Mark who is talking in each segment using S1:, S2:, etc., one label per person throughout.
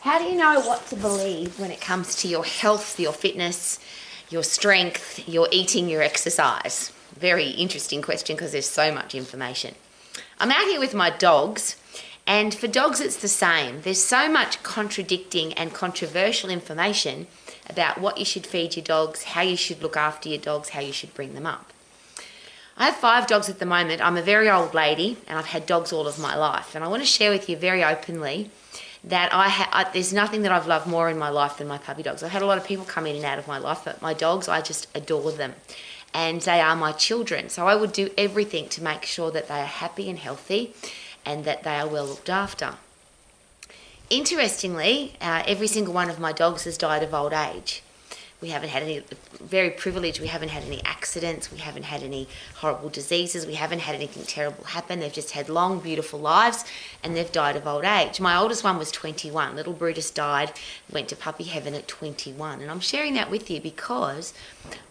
S1: How do you know what to believe when it comes to your health, your fitness, your strength, your eating, your exercise? Very interesting question because there's so much information. I'm out here with my dogs, and for dogs it's the same. There's so much contradicting and controversial information about what you should feed your dogs, how you should look after your dogs, how you should bring them up. I have 5 dogs at the moment. I'm a very old lady and I've had dogs all of my life, and I want to share with you very openly that there's nothing that I've loved more in my life than my puppy dogs. I've had a lot of people come in and out of my life, but my dogs, I just adore them. And they are my children. So I would do everything to make sure that they are happy and healthy and that they are well looked after. Interestingly, every single one of my dogs has died of old age. We haven't had any, very privileged, we haven't had any accidents, we haven't had any horrible diseases, we haven't had anything terrible happen. They've just had long, beautiful lives and they've died of old age. My oldest one was 21. Little Brutus died, went to puppy heaven at 21. And I'm sharing that with you because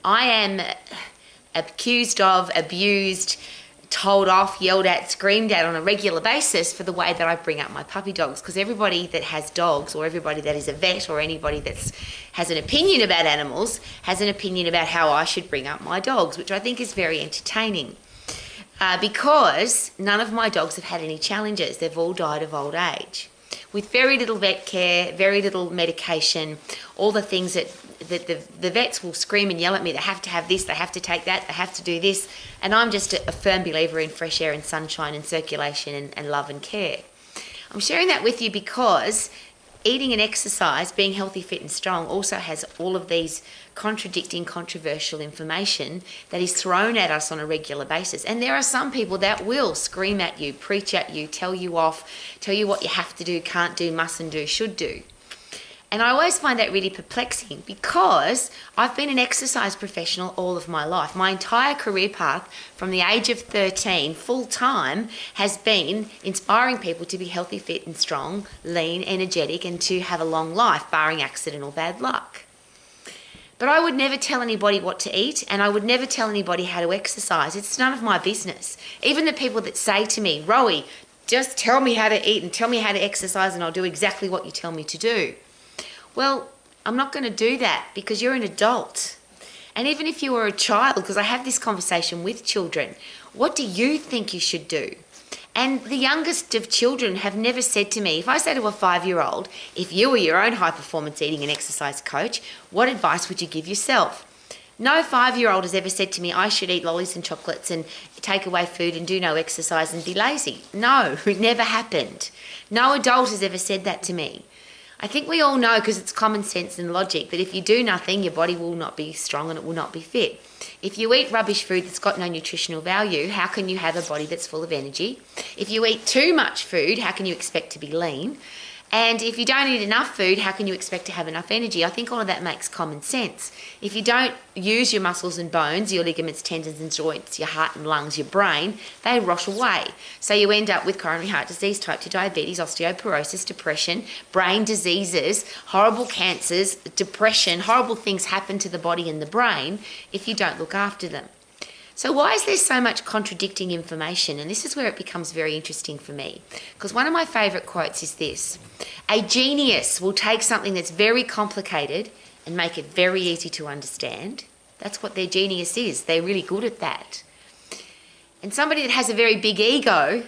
S1: I am accused of, abused, told off, yelled at, screamed at on a regular basis for the way that I bring up my puppy dogs, because everybody that has dogs, or everybody that is a vet, or anybody that has an opinion about animals has an opinion about how I should bring up my dogs, which I think is very entertaining. Because none of my dogs have had any challenges. They've all died of old age. With very little vet care, very little medication, all the things that the vets will scream and yell at me. They have to have this, they have to take that, they have to do this. And I'm just a firm believer in fresh air and sunshine and circulation and love and care. I'm sharing that with you because eating and exercise, being healthy, fit and strong, also has all of these contradicting, controversial information that is thrown at us on a regular basis. And there are some people that will scream at you, preach at you, tell you off, tell you what you have to do, can't do, mustn't do, should do. And I always find that really perplexing because I've been an exercise professional all of my life. My entire career path from the age of 13 full time has been inspiring people to be healthy, fit and strong, lean, energetic and to have a long life, barring accident or bad luck. But I would never tell anybody what to eat, and I would never tell anybody how to exercise. It's none of my business. Even the people that say to me, Rowie, just tell me how to eat and tell me how to exercise and I'll do exactly what you tell me to do. Well, I'm not going to do that because you're an adult. And even if you were a child, because I have this conversation with children, what do you think you should do? And the youngest of children have never said to me, if I say to a 5-year-old, if you were your own high-performance eating and exercise coach, what advice would you give yourself? No 5-year-old has ever said to me, I should eat lollies and chocolates and take away food and do no exercise and be lazy. No, it never happened. No adult has ever said that to me. I think we all know, because it's common sense and logic, that if you do nothing, your body will not be strong and it will not be fit. If you eat rubbish food that's got no nutritional value, how can you have a body that's full of energy? If you eat too much food, how can you expect to be lean? And if you don't eat enough food, how can you expect to have enough energy? I think all of that makes common sense. If you don't use your muscles and bones, your ligaments, tendons and joints, your heart and lungs, your brain, they rot away. So you end up with coronary heart disease, type 2 diabetes, osteoporosis, depression, brain diseases, horrible cancers, depression. Horrible things happen to the body and the brain if you don't look after them. So why is there so much contradicting information? And this is where it becomes very interesting for me. Because one of my favourite quotes is this: a genius will take something that's very complicated and make it very easy to understand. That's what their genius is. They're really good at that. And somebody that has a very big ego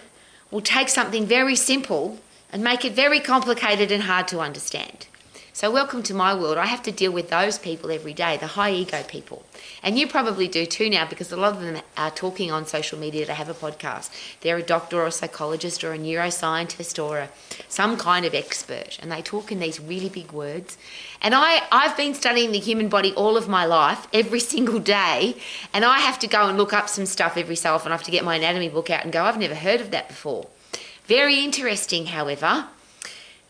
S1: will take something very simple and make it very complicated and hard to understand. So welcome to my world. I have to deal with those people every day, the high ego people. And you probably do too now, because a lot of them are talking on social media to have a podcast. They're a doctor or a psychologist or a neuroscientist or some kind of expert, and they talk in these really big words. And I've been studying the human body all of my life, every single day, and I have to go and look up some stuff every so often. I have to get my anatomy book out and go, I've never heard of that before. Very interesting, however,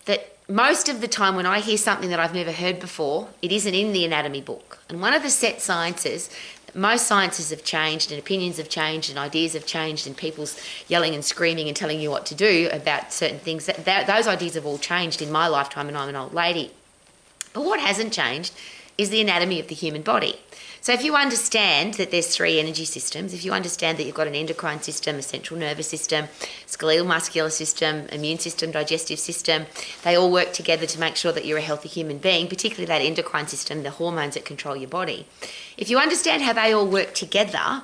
S1: that most of the time when I hear something that I've never heard before, it isn't in the anatomy book. And one of the set sciences, most sciences have changed and opinions have changed and ideas have changed and people's yelling and screaming and telling you what to do about certain things. Those ideas have all changed in my lifetime, and I'm an old lady. But what hasn't changed is the anatomy of the human body. So if you understand that there's three energy systems, if you understand that you've got an endocrine system, a central nervous system, skeletal muscular system, immune system, digestive system, they all work together to make sure that you're a healthy human being, particularly that endocrine system, the hormones that control your body. If you understand how they all work together,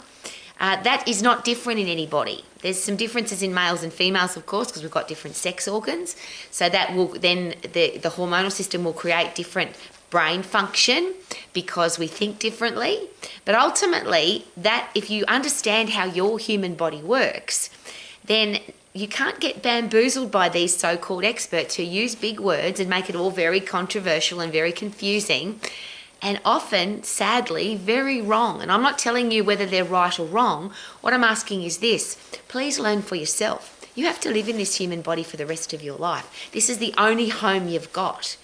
S1: that is not different in anybody. There's some differences in males and females, of course, because we've got different sex organs. So that will then, the hormonal system will create different brain function because we think differently. But ultimately, that if you understand how your human body works, then you can't get bamboozled by these so-called experts who use big words and make it all very controversial and very confusing, and often, sadly, very wrong. And I'm not telling you whether they're right or wrong. What I'm asking is this: please learn for yourself. You have to live in this human body for the rest of your life. This is the only home you've got.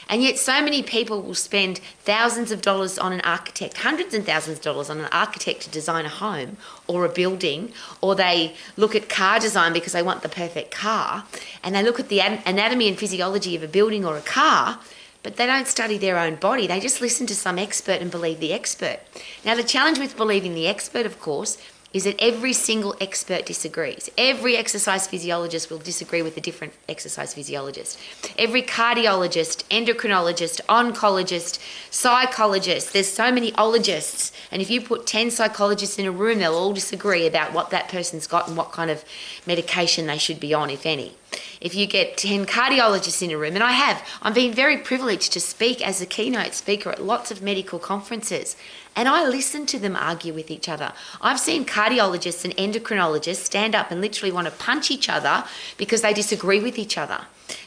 S1: And yet so many people will spend thousands of dollars on an architect, hundreds and thousands of dollars on an architect to design a home or a building, or they look at car design because they want the perfect car, and they look at the anatomy and physiology of a building or a car, but they don't study their own body. They just listen to some expert and believe the expert. Now, the challenge with believing the expert, of course, is that every single expert disagrees. Every exercise physiologist will disagree with a different exercise physiologist. Every cardiologist, endocrinologist, oncologist, psychologist, there's so many ologists, and if you put 10 psychologists in a room, they'll all disagree about what that person's got and what kind of medication they should be on, if any. If you get 10 cardiologists in a room, and I'm being very privileged to speak as a keynote speaker at lots of medical conferences, and I listen to them argue with each other. I've seen cardiologists and endocrinologists stand up and literally want to punch each other because they disagree with each other.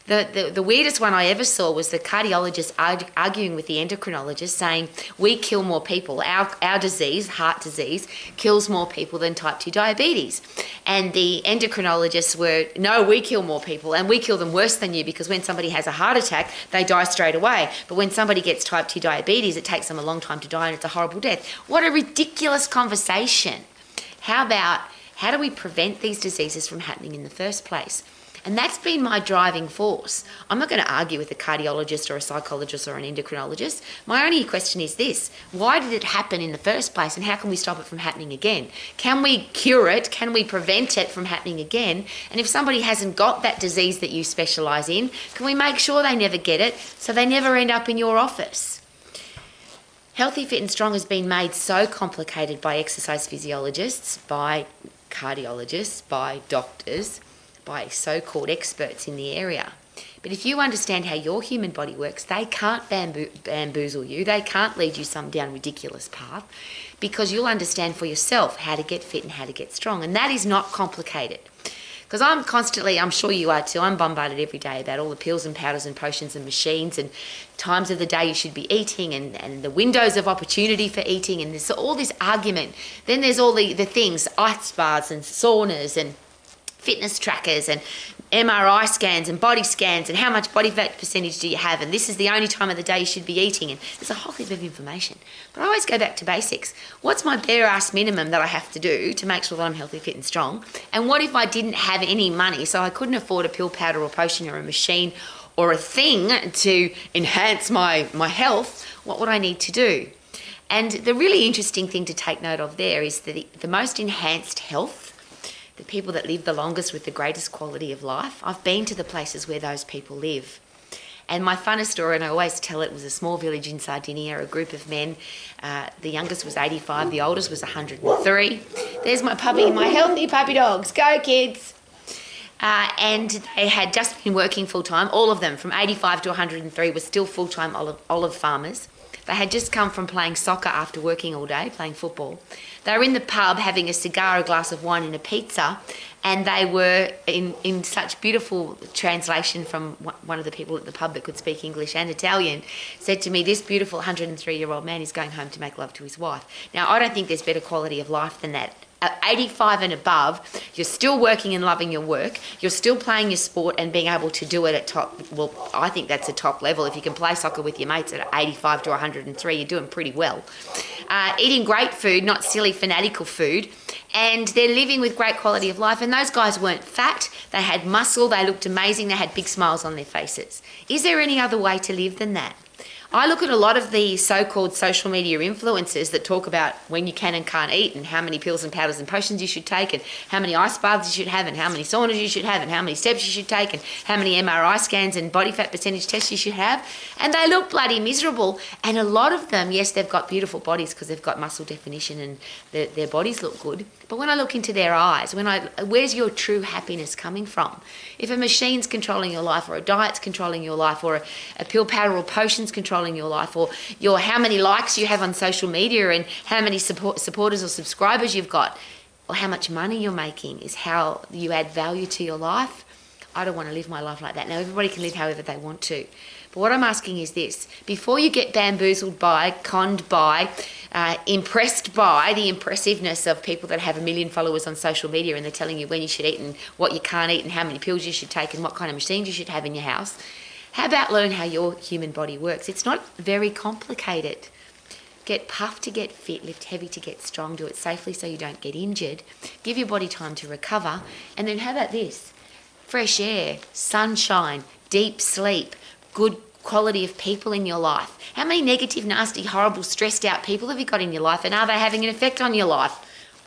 S1: The weirdest one I ever saw was the cardiologist arguing with the endocrinologist, saying, we kill more people. Our disease, heart disease, kills more people than type 2 diabetes. And the endocrinologists were, no, we kill more people, and we kill them worse than you, because when somebody has a heart attack, they die straight away. But when somebody gets type 2 diabetes, it takes them a long time to die, and it's a horrible death. What a ridiculous conversation. How do we prevent these diseases from happening in the first place? And that's been my driving force. I'm not going to argue with a cardiologist or a psychologist or an endocrinologist. My only question is this: why did it happen in the first place, and how can we stop it from happening again? Can we cure it? Can we prevent it from happening again? And if somebody hasn't got that disease that you specialise in, can we make sure they never get it so they never end up in your office? Healthy, Fit and Strong has been made so complicated by exercise physiologists, by cardiologists, by doctors, by so-called experts in the area. But if you understand how your human body works, they can't bamboozle you. They can't lead you down ridiculous path, because you'll understand for yourself how to get fit and how to get strong. And that is not complicated. Because I'm sure you are too, I'm bombarded every day about all the pills and powders and potions and machines and times of the day you should be eating, and the windows of opportunity for eating, and there's all this argument. Then there's all the things, ice baths and saunas and fitness trackers and MRI scans and body scans and how much body fat percentage do you have, and this is the only time of the day you should be eating, and there's a whole heap of information. But I always go back to basics. What's my bare ass minimum that I have to do to make sure that I'm healthy, fit and strong? And what if I didn't have any money, so I couldn't afford a pill, powder or potion or a machine or a thing to enhance my health? What would I need to do? And the really interesting thing to take note of there is that the most enhanced health, the people that live the longest with the greatest quality of life, I've been to the places where those people live. And my funnest story, and I always tell it, was a small village in Sardinia, a group of men. The youngest was 85, the oldest was 103. There's my puppy, my healthy puppy dogs. Go, kids. And they had just been working full-time. All of them, from 85 to 103, were still full-time olive farmers. They had just come from playing soccer after working all day, playing football. They were in the pub having a cigar, a glass of wine and a pizza, and they were in such beautiful translation from one of the people at the pub that could speak English and Italian, said to me, this beautiful 103-year-old man is going home to make love to his wife. Now, I don't think there's better quality of life than that. At 85 and above, you're still working and loving your work, you're still playing your sport and being able to do it at top, well, I think that's a top level. If you can play soccer with your mates at 85 to 103, you're doing pretty well. Eating great food, not silly fanatical food, and they're living with great quality of life. And those guys weren't fat, they had muscle, they looked amazing, they had big smiles on their faces. Is there any other way to live than that? I look at a lot of the so-called social media influencers that talk about when you can and can't eat and how many pills and powders and potions you should take and how many ice baths you should have and how many saunas you should have and how many steps you should take and how many MRI scans and body fat percentage tests you should have. And they look bloody miserable. And a lot of them, yes, they've got beautiful bodies because they've got muscle definition and their bodies look good. But when I look into their eyes, where's your true happiness coming from? If a machine's controlling your life or a diet's controlling your life or a pill, powder or potion's controlling your life or how many likes you have on social media and how many supporters or subscribers you've got or how much money you're making is how you add value to your life, I don't want to live my life like that. Now, everybody can live however they want to. But what I'm asking is this: before you get bamboozled by, conned by, impressed by the impressiveness of people that have 1 million followers on social media and they're telling you when you should eat and what you can't eat and how many pills you should take and what kind of machines you should have in your house, how about learn how your human body works? It's not very complicated. Get puffed to get fit, lift heavy to get strong, do it safely so you don't get injured, give your body time to recover, and then how about this? Fresh air, sunshine, deep sleep, good quality of people in your life. How many negative, nasty, horrible, stressed out people have you got in your life, and are they having an effect on your life?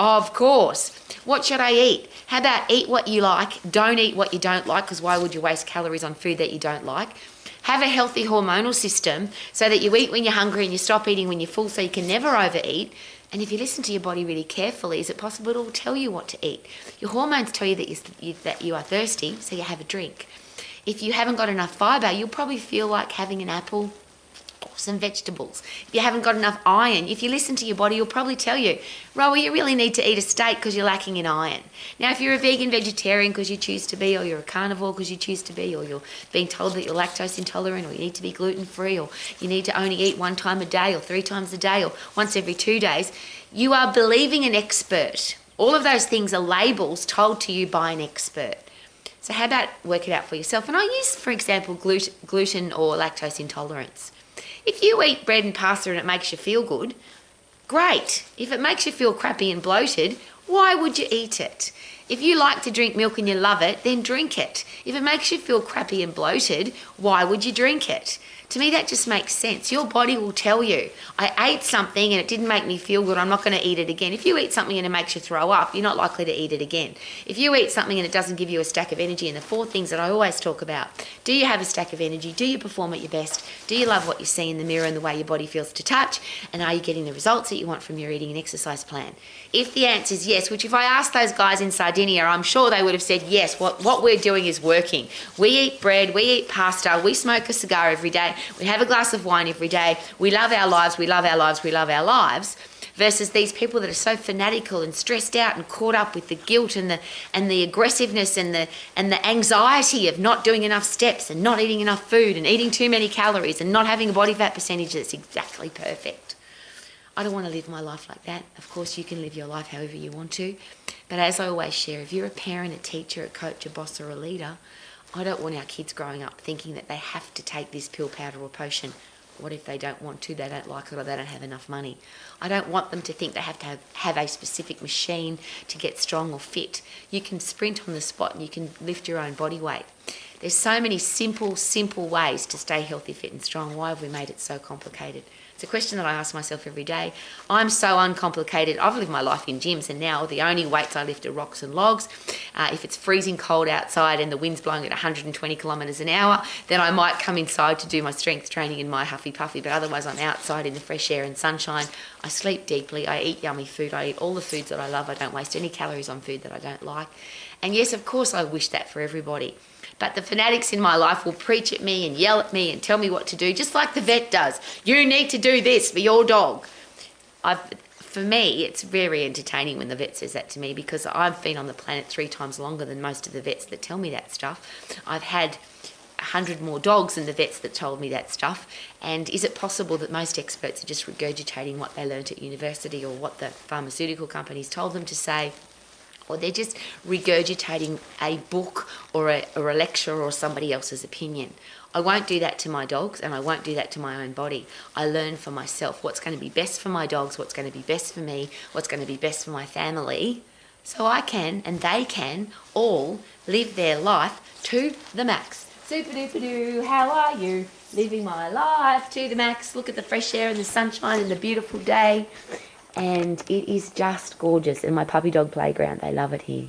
S1: Of course. What should I eat? How about eat what you like, don't eat what you don't like, because why would you waste calories on food that you don't like? Have a healthy hormonal system so that you eat when you're hungry and you stop eating when you're full so you can never overeat. And if you listen to your body really carefully, is it possible it will tell you what to eat? Your hormones tell you that you are thirsty, so you have a drink. If you haven't got enough fibre, you'll probably feel like having an apple or some vegetables. If you haven't got enough iron, if you listen to your body, you'll probably tell you, Rowie, you really need to eat a steak because you're lacking in iron. Now, if you're a vegan vegetarian because you choose to be, or you're a carnivore because you choose to be, or you're being told that you're lactose intolerant, or you need to be gluten-free, or you need to only eat 1 time a day or 3 times a day or once every 2 days, you are believing an expert. All of those things are labels told to you by an expert. So how about work it out for yourself? And I use, for example, gluten or lactose intolerance. If you eat bread and pasta and it makes you feel good, great. If it makes you feel crappy and bloated, why would you eat it? If you like to drink milk and you love it, then drink it. If it makes you feel crappy and bloated, why would you drink it? To me, that just makes sense. Your body will tell you, I ate something and it didn't make me feel good, I'm not going to eat it again. If you eat something and it makes you throw up, you're not likely to eat it again. If you eat something and it doesn't give you a stack of energy, and the 4 things that I always talk about, do you have a stack of energy? Do you perform at your best? Do you love what you see in the mirror and the way your body feels to touch? And are you getting the results that you want from your eating and exercise plan? If the answer is yes, which if I asked those guys in Sardinia, I'm sure they would have said yes, what we're doing is working. We eat bread, we eat pasta, we smoke a cigar every day, we have a glass of wine every day, we love our lives, we love our lives, we love our lives, versus these people that are so fanatical and stressed out and caught up with the guilt and the aggressiveness and the anxiety of not doing enough steps and not eating enough food and eating too many calories and not having a body fat percentage that's exactly perfect. I don't want to live my life like that. Of course, you can live your life however you want to. But as I always share, if you're a parent, a teacher, a coach, a boss, or a leader, I don't want our kids growing up thinking that they have to take this pill, powder, or potion. What if they don't want to, they don't like it, or they don't have enough money? I don't want them to think they have to have a specific machine to get strong or fit. You can sprint on the spot and you can lift your own body weight. There's so many simple ways to stay healthy, fit and strong. Why have we made it so complicated? It's a question that I ask myself every day. I'm so uncomplicated. I've lived my life in gyms, and now the only weights I lift are rocks and logs. If it's freezing cold outside and the wind's blowing at 120 kilometres an hour, then I might come inside to do my strength training in my huffy puffy, but otherwise I'm outside in the fresh air and sunshine. I sleep deeply. I eat yummy food. I eat all the foods that I love. I don't waste any calories on food that I don't like. And yes, of course, I wish that for everybody. But the fanatics in my life will preach at me and yell at me and tell me what to do, just like the vet does. You need to do this for your dog. For me, it's very entertaining when the vet says that to me, because I've been on the planet 3 times longer than most of the vets that tell me that stuff. I've had 100 more dogs than the vets that told me that stuff. And is it possible that most experts are just regurgitating what they learnt at university or what the pharmaceutical companies told them to say? Or they're just regurgitating a book or a lecture or somebody else's opinion? I won't do that to my dogs, and I won't do that to my own body. I learn for myself what's going to be best for my dogs, what's going to be best for me, what's going to be best for my family, so I can and they can all live their life to the max. Super duper doo, how are you? Living my life to the max. Look at the fresh air and the sunshine and the beautiful day. And it is just gorgeous. And my puppy dog playground, they love it here.